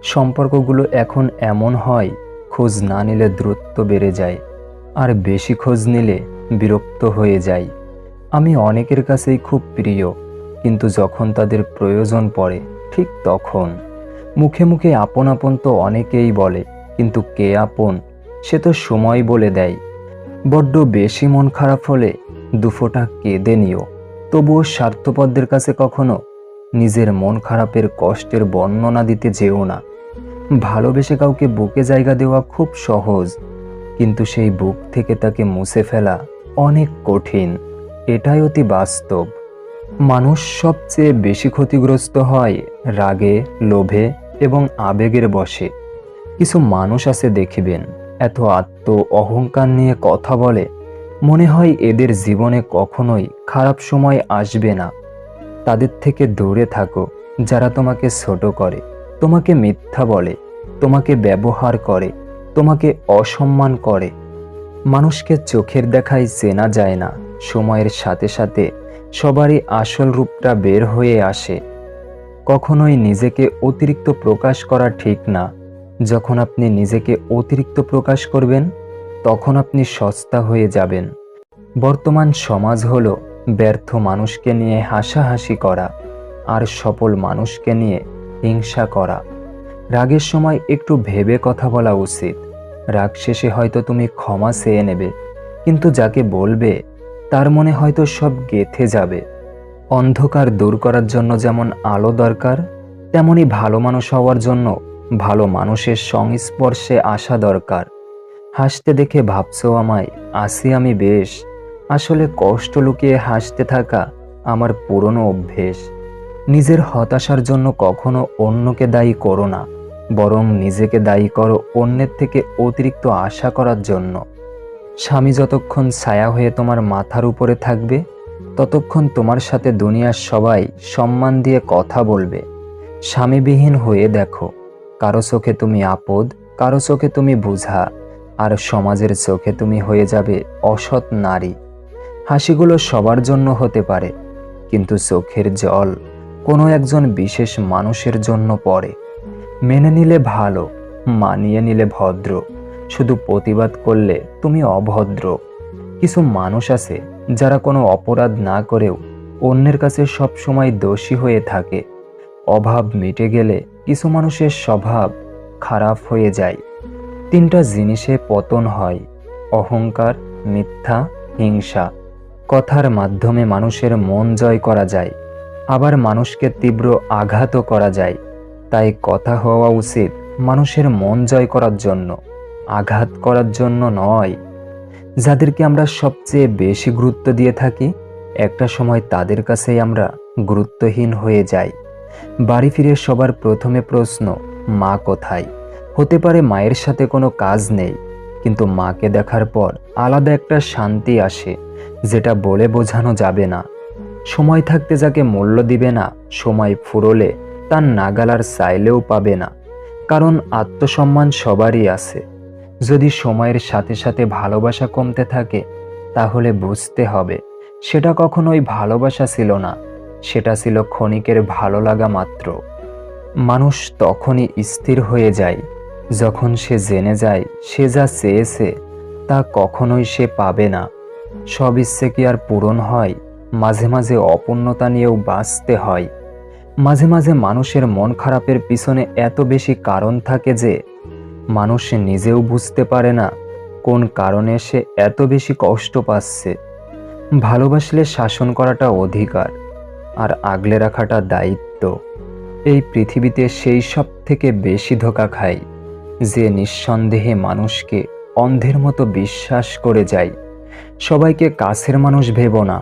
সম্পর্কগুলো এখন এমন হয়, খোঁজ না নিলে দূরত্ব বেড়ে যায়, আর বেশি খোঁজ নিলে বিরক্ত হয়ে যায়। আমি অনেকের কাছেই খুব প্রিয়, কিন্তু যখন তাদের প্রয়োজন পড়ে ঠিক তখন। মুখে মুখে আপন আপন তো অনেকেই বলে, কিন্তু কে আপন সে তো সময় বলে দেয়। বড্ড বেশি মন খারাপ হলে দুফোঁটা কেঁদে নিও, তবুও স্বার্থপরদের কাছে কখনো নিজের মন খারাপের কষ্টের বর্ণনা দিতে যেও না। ভালোবেসে কাউকে বুকে জায়গা দেওয়া খুব সহজ, কিন্তু সেই বুক থেকে তাকে মুছে ফেলা অনেক কঠিন। এটাই অতি বাস্তব। মানুষ সবচেয়ে বেশি ক্ষতিগ্রস্ত হয় রাগে, লোভে এবং আবেগের বশে। কিছু মানুষ আছে দেখিবেন, এত আত্ম অহংকার নিয়ে কথা বলে, মনে হয় এদের জীবনে কখনোই খারাপ সময় আসবে না। তাদের থেকে দূরে থাকো। যারা তোমাকে ছোট করে, তোমাকে মিথ্যা বলে, তোমাকে ব্যবহার করে, তোমাকে অসম্মান করে। মানুষকে চোখের দেখায় চেনা যায় না, সময়ের সাথে সাথে সবারই আসল রূপটা বের হয়ে আসে। কখনোই নিজেকে অতিরিক্ত প্রকাশ করা ঠিক না। যখন আপনি নিজেকে অতিরিক্ত প্রকাশ করবেন, তখন আপনি সস্তা হয়ে যাবেন। বর্তমান সমাজ হলো ব্যর্থ মানুষকে নিয়ে হাসাহাসি করা আর সফল মানুষকে নিয়ে হিংসা করা। রাগের সময় একটু ভেবে কথা বলা উচিত। রাগ শেষে হয়তো তুমি ক্ষমা চেয়ে নেবে, কিন্তু যাকে বলবে তার মনে হয়তো সব গেঁথে যাবে। অন্ধকার দূর করার জন্য যেমন আলো দরকার, তেমনি ভালো মানুষ হওয়ার জন্য ভালো মানুষের সংস্পর্শে আসা দরকার। হাসতে দেখে ভাবছো আমায় আছি আমি বেশ, আসলে কষ্ট লুকিয়ে হাসতে থাকা আমার পুরনো অভ্যেস। নিজের হতাশার জন্য কখনো অন্যকে দায়ী করো না, বরং নিজেকে দায়ী করো অন্যের থেকে অতিরিক্ত আশা করার জন্য। স্বামী যতক্ষণ ছায়া হয়ে তোমার মাথার উপরে থাকবে, ততক্ষণ তোমার সাথে দুনিয়ার সবাই সম্মান দিয়ে কথা বলবে। স্বামীবিহীন হয়ে দেখো, কারো চোখে তুমি আপদ, কারো চোখে তুমি বোঝা, আর সমাজের চোখে তুমি হয়ে যাবে অসৎ নারী। হাসিগুলো সবার জন্য হতে পারে, কিন্তু চোখের জল কোনো একজন বিশেষ মানুষের জন্য পড়ে। মেনে নিলে ভালো, মানিয়ে নিলে ভদ্র, শুধু প্রতিবাদ করলে তুমি অভদ্র। কিছু মানুষ আছে যারা কোনো অপরাধ না করেও অন্যের কাছে সবসময় দোষী হয়ে থাকে। অভাব মিটে গেলে কিছু মানুষের স্বভাব খারাপ হয়ে যায়। তিনটা জিনিসে পতন হয়: অহংকার, মিথ্যা, হিংসা। কথার মাধ্যমে মানুষের মন জয় করা যায়, আবার মানুষকে তীব্র আঘাতও করা যায়। তাই কথা হওয়া উচিত মানুষের মন জয় করার জন্য, আঘাত করার জন্য নয়। যাদেরকে আমরা সবচেয়ে বেশি গুরুত্ব দিয়ে থাকি, একটা সময় তাদের কাছেই আমরা গুরুত্বহীন হয়ে যাই। বাড়ি ফিরে সবার প্রথমে প্রশ্ন, মা কোথায়? হতে পারে মায়ের সাথে কোনো কাজ নেই, কিন্তু মাকে দেখার পর আলাদা একটা শান্তি আসে, যেটা বলে বোঝানো যাবে না। সময় থাকতে যাকে মূল্য দিবে না, সময় ফুরোলে তার নাগাল আর চাইলেও পাবে না। কারণ আত্মসম্মান সবারই আছে। যদি সময়ের সাথে সাথে ভালোবাসা কমতে থাকে, তাহলে বুঝতে হবে সেটা কখনোই ভালোবাসা ছিল না, সেটা ছিল ক্ষণিকের ভালো লাগা মাত্র। মানুষ তখনই স্থির হয়ে যায় যখন সে জেনে যায় সে যা চেয়েছে তা কখনোই সে পাবে না। সব ইচ্ছে কি আর পূরণ হয়? মাঝে মাঝে অপূর্ণতা নিয়েও বাঁচতে হয়। মাঝে মাঝে মানুষের মন খারাপের পিছনে এত বেশি কারণ থাকে যে মানুষ নিজেও বুঝতে পারে না কোন কারণে সে এত বেশি কষ্ট পাচ্ছে। ভালোবাসলে শাসন করাটা অধিকার, আর আগলে রাখাটা দায়িত্ব। এই পৃথিবীতে সেই সব থেকে বেশি ধোঁকা খায় যে নিঃসন্দেহে মানুষকে অন্ধের মতো বিশ্বাস করে যায়। সবাইকে কাছের মানুষ ভেবো না,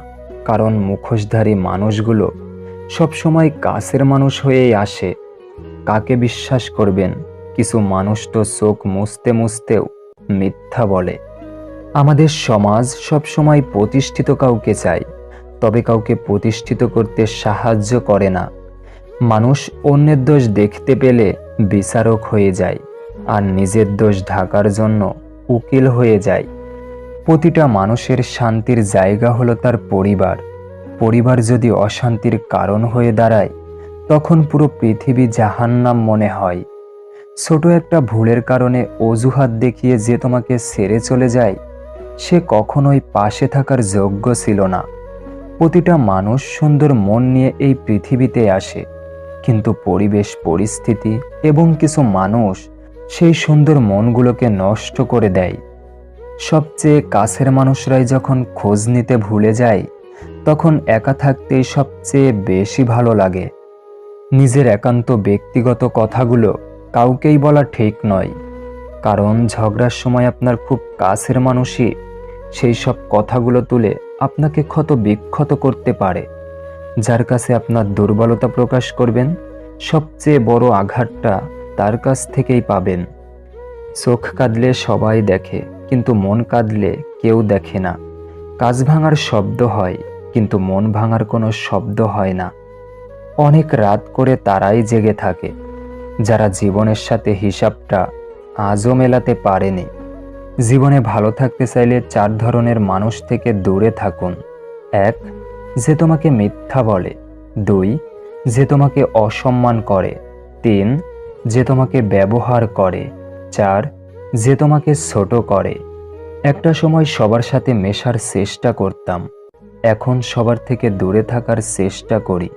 কারণ মুখোশধারী মানুষগুলো সবসময় কাছের মানুষ হয়েই আসে। কাকে বিশ্বাস করবেন? কিছু মানুষ তো চোখ মুছতে মুছতেও মিথ্যা বলে। আমাদের সমাজ সবসময় প্রতিষ্ঠিত কাউকে চায়, তবে কাউকে প্রতিষ্ঠিত করতে সাহায্য করে না। মানুষ অন্যের দোষ দেখতে পেলে বিচারক হয়ে যায়, আর নিজের দোষ ঢাকার জন্য উকিল হয়ে যায়। প্রতিটা মানুষের শান্তির জায়গা হলো তার পরিবার। পরিবার যদি অশান্তির কারণ হয়ে দাঁড়ায়, তখন পুরো পৃথিবী জাহান্নাম মনে হয়। ছোট একটা ভুলের কারণে অজুহাত দেখিয়ে যে তোমাকে ছেড়ে চলে যায়, সে কখনোই পাশে থাকার যোগ্য ছিল না। প্রতিটা মানুষ সুন্দর মন নিয়ে এই পৃথিবীতে আসে, কিন্তু পরিবেশ, পরিস্থিতি এবং কিছু মানুষ সেই সুন্দর মনগুলোকে নষ্ট করে দেয়। সবচেয়ে কাছের মানুষরাই যখন খোঁজ নিতে ভুলে যায়, তখন একা থাকতেই সবচেয়ে বেশি ভালো লাগে। নিজের একান্ত ব্যক্তিগত কথাগুলো কাউকেই বলা ঠিক নয়, কারণ ঝগড়ার সময় আপনার খুব কাছের মানুষই সেই সব কথাগুলো তুলে আপনাকে ক্ষত বিক্ষত করতে পারে। যার কাছে আপনার দুর্বলতা প্রকাশ করবেন, সবচেয়ে বড় আঘাতটা তার কাছ থেকেই পাবেন। চোখ কাঁদলে সবাই দেখে, কিন্তু মন কাঁদলে কেউ দেখে না। কাঁচ ভাঙার শব্দ হয়, কিন্তু মন ভাঙার কোনো শব্দ হয় না। অনেক রাত করে তারাই জেগে থাকে, যারা জীবনের সাথে হিসাবটা আজও মেলাতে পারেনি। জীবনে ভালো থাকতে চাইলে 4 ধরনের মানুষ থেকে দূরে থাকুন। 1, যে তোমাকে মিথ্যা বলে। 2, যে তোমাকে অসম্মান করে। 3, যে তোমাকে ব্যবহার করে। 4, যে তোমাকে ছোট করে। একটা সময় সবার সাথে মেশার চেষ্টা করতাম, এখন সবার থেকে দূরে থাকার চেষ্টা করি।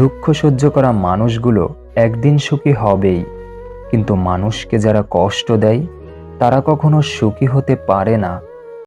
দুঃখ সহ্য করা মানুষগুলো একদিন সুখী হবেই, কিন্তু মানুষকে যারা কষ্ট দেয় তারা কখনো সুখী হতে পারে না।